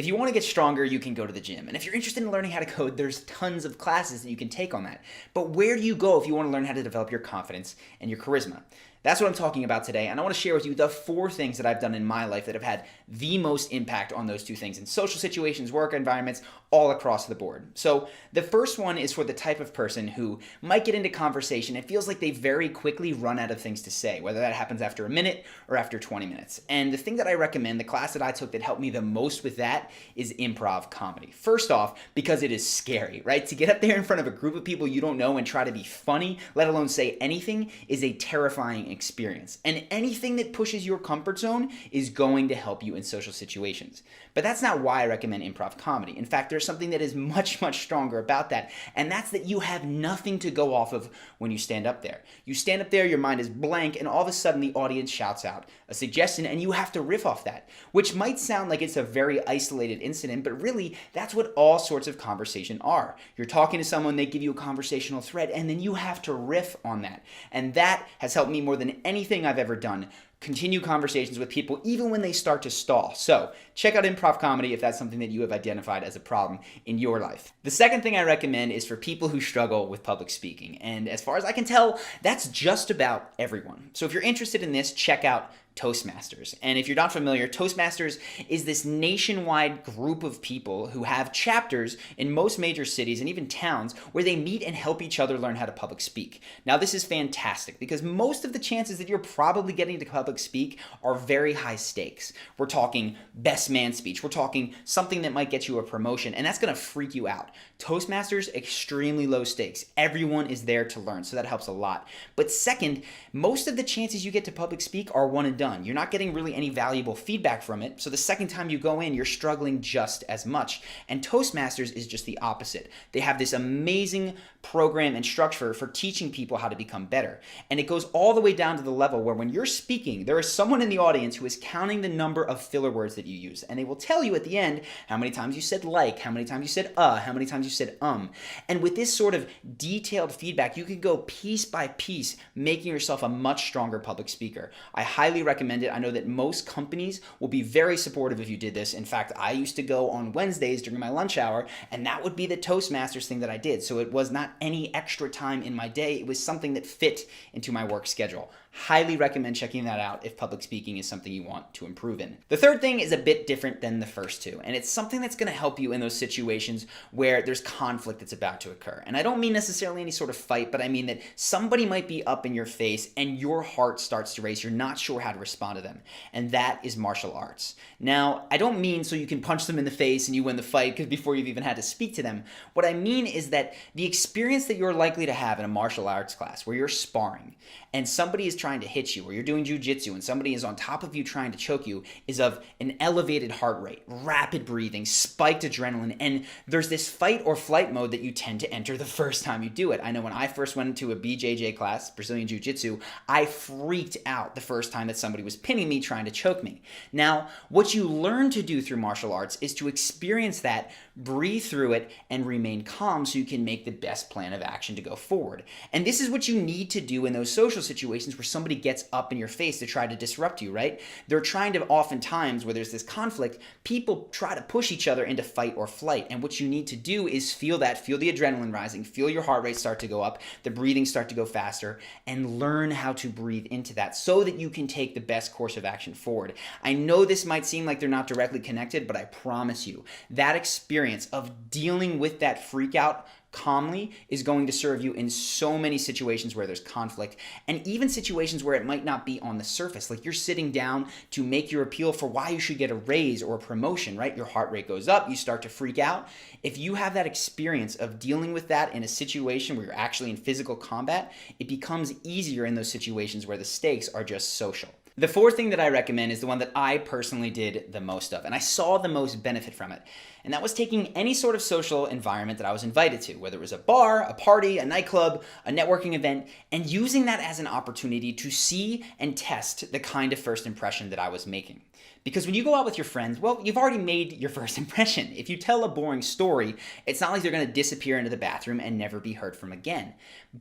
If you want to get stronger, you can go to the gym. And if you're interested in learning how to code, there's tons of classes that you can take on that. But where do you go if you want to learn how to develop your confidence and your charisma? That's what I'm talking about today, and I want to share with you the 4 things that I've done in my life that have had the most impact on those 2 things in social situations, work environments, all across the board. So the first one is for the type of person who might get into conversation and feels like they very quickly run out of things to say, whether that happens after a minute or after 20 minutes. And the thing that I recommend, the class that I took that helped me the most with that is improv comedy. First off, because it is scary, right? To get up there in front of a group of people you don't know and try to be funny, let alone say anything, is a terrifying experience. And anything that pushes your comfort zone is going to help you in social situations. But that's not why I recommend improv comedy. In fact, there's something that is much, much stronger about that, and that's that you have nothing to go off of when you stand up there. You stand up there, your mind is blank, and all of a sudden the audience shouts out a suggestion, and you have to riff off that, which might sound like it's a very isolated incident, but really, that's what all sorts of conversation are. You're talking to someone, they give you a conversational thread, and then you have to riff on that. And that has helped me more than anything I've ever done continue conversations with people even when they start to stall. So check out improv comedy if that's something that you have identified as a problem in your life. The second thing I recommend is for people who struggle with public speaking. And as far as I can tell, that's just about everyone. So if you're interested in this, check out Toastmasters. And if you're not familiar, Toastmasters is this nationwide group of people who have chapters in most major cities and even towns where they meet and help each other learn how to public speak. Now, this is fantastic because most of the chances that you're probably getting to public speak are very high stakes. We're talking best man speech. We're talking something that might get you a promotion, and that's going to freak you out. Toastmasters, extremely low stakes. Everyone is there to learn, so that helps a lot. But second, most of the chances you get to public speak are one and done. You're not getting really any valuable feedback from it, so the second time you go in, you're struggling just as much. And Toastmasters is just the opposite. They have this amazing program and structure for teaching people how to become better. And it goes all the way down to the level where when you're speaking, there is someone in the audience who is counting the number of filler words that you use. And they will tell you at the end how many times you said like, how many times you said how many times you said And with this sort of detailed feedback, you can go piece by piece, making yourself a much stronger public speaker. I highly recommend it. I know that most companies will be very supportive if you did this. In fact, I used to go on Wednesdays during my lunch hour, and that would be the Toastmasters thing that I did. So it was not any extra time in my day. It was something that fit into my work schedule. Highly recommend checking that out if public speaking is something you want to improve in. The third thing is a bit different than the first 2, and it's something that's going to help you in those situations where there's conflict that's about to occur. And I don't mean necessarily any sort of fight, but I mean that somebody might be up in your face and your heart starts to race. You're not sure how to respond to them, and that is martial arts. Now, I don't mean so you can punch them in the face and you win the fight because before you've even had to speak to them. What I mean is that the experience that you're likely to have in a martial arts class where you're sparring and somebody is trying to hit you, or you're doing jujitsu and somebody is on top of you trying to choke you, is of an elevated heart rate, rapid breathing, spiked adrenaline, and there's this fight or flight mode that you tend to enter the first time you do it. I know when I first went into a BJJ class, Brazilian Jiu-Jitsu, I freaked out the first time that somebody was pinning me trying to choke me. Now, what you learn to do through martial arts is to experience that, breathe through it, and remain calm so you can make the best plan of action to go forward. And this is what you need to do in those social situations where somebody gets up in your face to try to disrupt you, right? They're trying to, oftentimes where there's this conflict, people try to push each other into fight or flight. And what you need to do is feel that, feel the adrenaline rising, feel your heart rate start to go up, the breathing start to go faster, and learn how to breathe into that so that you can take the best course of action forward. I know this might seem like they're not directly connected, but I promise you, that experience of dealing with that freak out calmly is going to serve you in so many situations where there's conflict, and even situations where it might not be on the surface. Like you're sitting down to make your appeal for why you should get a raise or a promotion, right? Your heart rate goes up, you start to freak out. If you have that experience of dealing with that in a situation where you're actually in physical combat, it becomes easier in those situations where the stakes are just social. The fourth thing that I recommend is the one that I personally did the most of, and I saw the most benefit from it. And that was taking any sort of social environment that I was invited to, whether it was a bar, a party, a nightclub, a networking event, and using that as an opportunity to see and test the kind of first impression that I was making. Because when you go out with your friends, well, you've already made your first impression. If you tell a boring story, it's not like they're going to disappear into the bathroom and never be heard from again.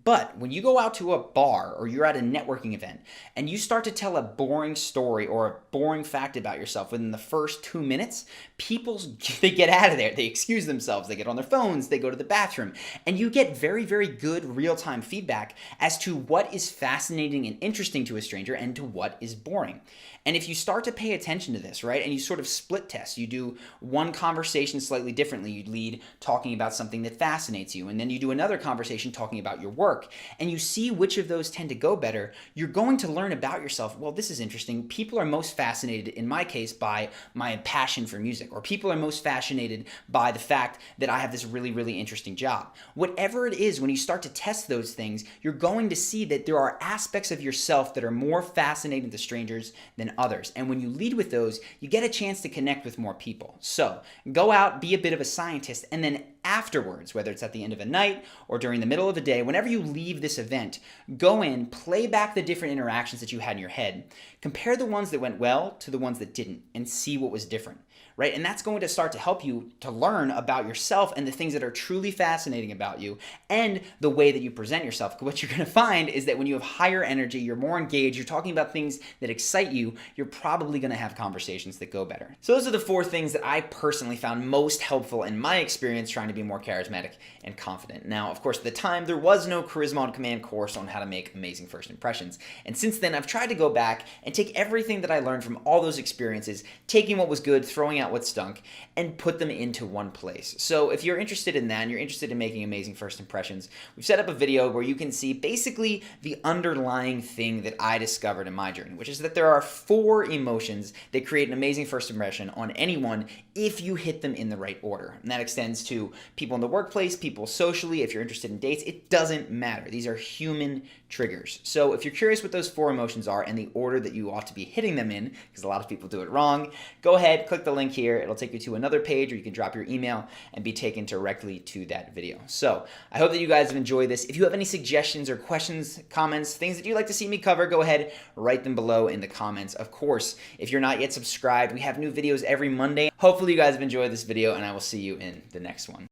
But when you go out to a bar or you're at a networking event and you start to tell a boring story or a boring fact about yourself within the first 2 minutes, they get out of there. They excuse themselves. They get on their phones. They go to the bathroom. And you get very, very good real-time feedback as to what is fascinating and interesting to a stranger and to what is boring. And if you start to pay attention to this, right, and you sort of split test, you do one conversation slightly differently. You lead talking about something that fascinates you, and then you do another conversation talking about your work, and you see which of those tend to go better, you're going to learn about yourself. Well, this is interesting. People are most fascinated, in my case, by my passion for music, or people are most fascinated by the fact that I have this really, really interesting job. Whatever it is, when you start to test those things, you're going to see that there are aspects of yourself that are more fascinating to strangers than others. And when you lead with those, you get a chance to connect with more people. So go out, be a bit of a scientist, and then afterwards, whether it's at the end of a night or during the middle of a day, whenever you leave this event, go in, play back the different interactions that you had in your head, compare the ones that went well to the ones that didn't, and see what was different. Right? And that's going to start to help you to learn about yourself and the things that are truly fascinating about you and the way that you present yourself. What you're going to find is that when you have higher energy, you're more engaged, you're talking about things that excite you, you're probably going to have conversations that go better. So those are the 4 things that I personally found most helpful in my experience trying to be more charismatic and confident. Now, of course, at the time, there was no Charisma on Command course on how to make amazing first impressions. And since then, I've tried to go back and take everything that I learned from all those experiences, taking what was good, throwing out what stunk, and put them into one place. So if you're interested in that and you're interested in making amazing first impressions, we've set up a video where you can see basically the underlying thing that I discovered in my journey, which is that there are 4 emotions that create an amazing first impression on anyone if you hit them in the right order. And that extends to people in the workplace, people socially, if you're interested in dates, it doesn't matter. These are human triggers. So if you're curious what those 4 emotions are and the order that you ought to be hitting them in, because a lot of people do it wrong, go ahead, click the link here. It'll take you to another page, or you can drop your email and be taken directly to that video. So I hope that you guys have enjoyed this. If you have any suggestions or questions, comments, things that you'd like to see me cover, go ahead, write them below in the comments. Of course, if you're not yet subscribed, we have new videos every Monday. Hopefully you guys have enjoyed this video, and I will see you in the next one.